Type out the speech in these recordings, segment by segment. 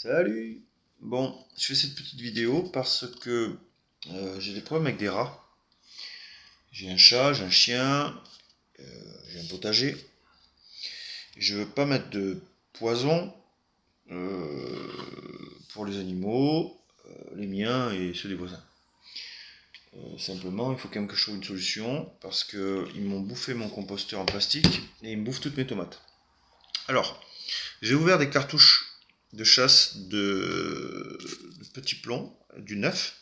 Salut! Bon, je fais cette petite vidéo parce que j'ai des problèmes avec des rats. J'ai un chat, j'ai un chien, j'ai un potager. Je veux pas mettre de poison pour les animaux, les miens et ceux des voisins. Simplement, il faut quand même que je trouve une solution parce qu'ils m'ont bouffé mon composteur en plastique et ils me bouffent toutes mes tomates. Alors, j'ai ouvert des cartouches de chasse de petits plombs, du neuf.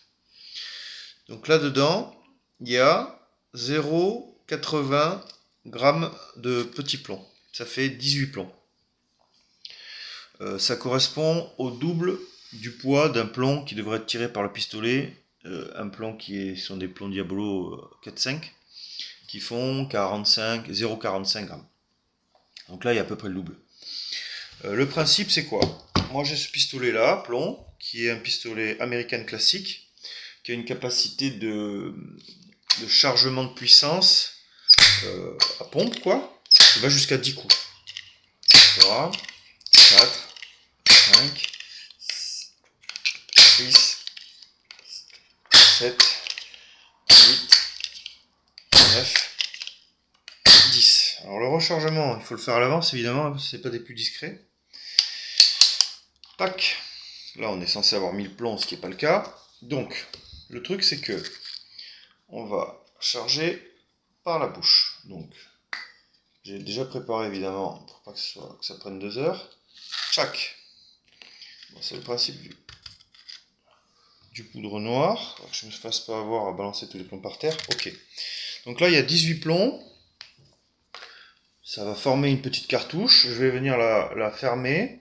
Donc là-dedans, il y a 0,80 g de petits plombs. Ça fait 18 plombs. Ça correspond au double du poids d'un plomb qui devrait être tiré par le pistolet. Un plomb sont des plombs Diablo 4-5 qui font 0,45 g. Donc là, il y a à peu près le double. Le principe, c'est quoi? Moi, j'ai ce pistolet-là, plomb, qui est un pistolet américain classique, qui a une capacité de chargement de puissance à pompe, quoi. Il va jusqu'à 10 coups. 3, 4, 5, 6, 7, 8, 9, 10. Alors le rechargement, il faut le faire à l'avance, évidemment, c'est pas des plus discrets. Tac. Là, on est censé avoir 1000 plombs, ce qui n'est pas le cas. Donc, le truc, c'est que on va charger par la bouche. Donc, j'ai déjà préparé, évidemment, pour pas que ça prenne 2 heures. Tchac. Bon, c'est le principe du poudre noire. Alors que je ne me fasse pas avoir à balancer tous les plombs par terre. Ok. Donc là, il y a 18 plombs. Ça va former une petite cartouche. Je vais venir la fermer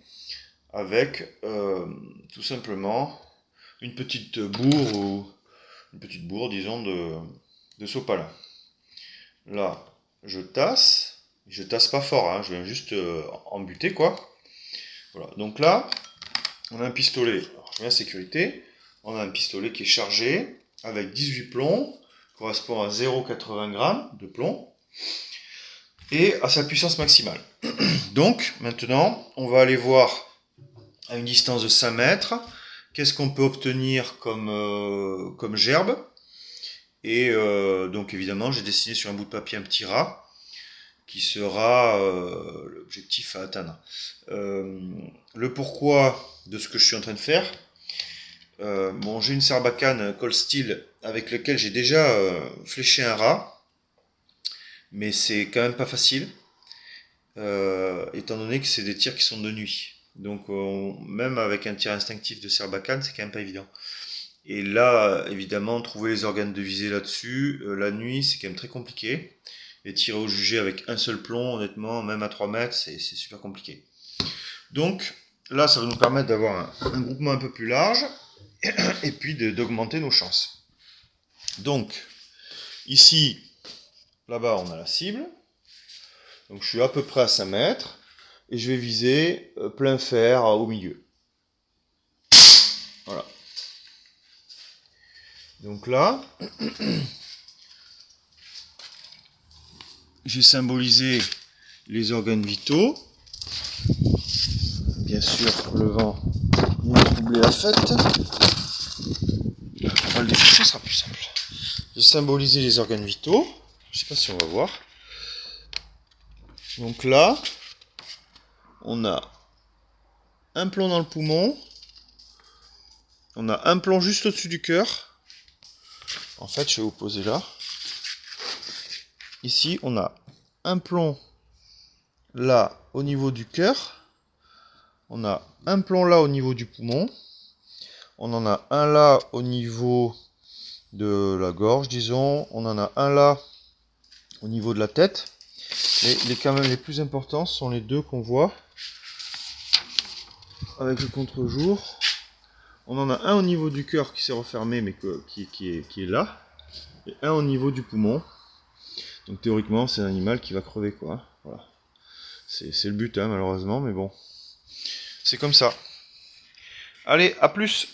avec tout simplement une petite bourre ou une petite bourre, disons, de sopalin. Là, je tasse pas fort, hein, je viens juste embuter, quoi. Voilà, donc là, on a un pistolet, alors, je mets la sécurité, on a un pistolet qui est chargé avec 18 plombs, correspond à 0,80 g de plomb, et à sa puissance maximale. Donc, maintenant, on va aller voir à une distance de 5 mètres, qu'est-ce qu'on peut obtenir comme gerbe. Et donc évidemment, j'ai dessiné sur un bout de papier un petit rat, qui sera l'objectif à atteindre. Le pourquoi de ce que je suis en train de faire, bon, j'ai une sarbacane cold steel avec lequel j'ai déjà fléché un rat, mais c'est quand même pas facile, étant donné que c'est des tirs qui sont de nuit. Donc même avec un tir instinctif de sarbacane, c'est quand même pas évident. Et là, évidemment, trouver les organes de visée là-dessus, la nuit, c'est quand même très compliqué. Et tirer au jugé avec un seul plomb, honnêtement, même à 3 mètres, c'est super compliqué. Donc, là, ça va nous permettre d'avoir un groupement un peu plus large, et puis d'augmenter nos chances. Donc, ici, là-bas, on a la cible. Donc, je suis à peu près à 5 mètres, et je vais viser plein fer au milieu. Voilà. Donc là, j'ai symbolisé les organes vitaux. Bien sûr, le vent vient troubler la fête. On va le découper, ce sera plus simple. J'ai symbolisé les organes vitaux. Je ne sais pas si on va voir. Donc là, on a un plomb dans le poumon. On a un plomb juste au-dessus du cœur. En fait, je vais vous poser là. Ici, on a un plomb là au niveau du cœur. On a un plomb là au niveau du poumon. On en a un là au niveau de la gorge, disons. On en a un là au niveau de la tête. Et quand même les plus importants sont les deux qu'on voit avec le contre-jour. On en a un au niveau du cœur qui s'est refermé, mais qui est là. Et un au niveau du poumon. Donc théoriquement, c'est un animal qui va crever, quoi. Voilà. C'est le but, hein, malheureusement, mais bon. C'est comme ça. Allez, à plus!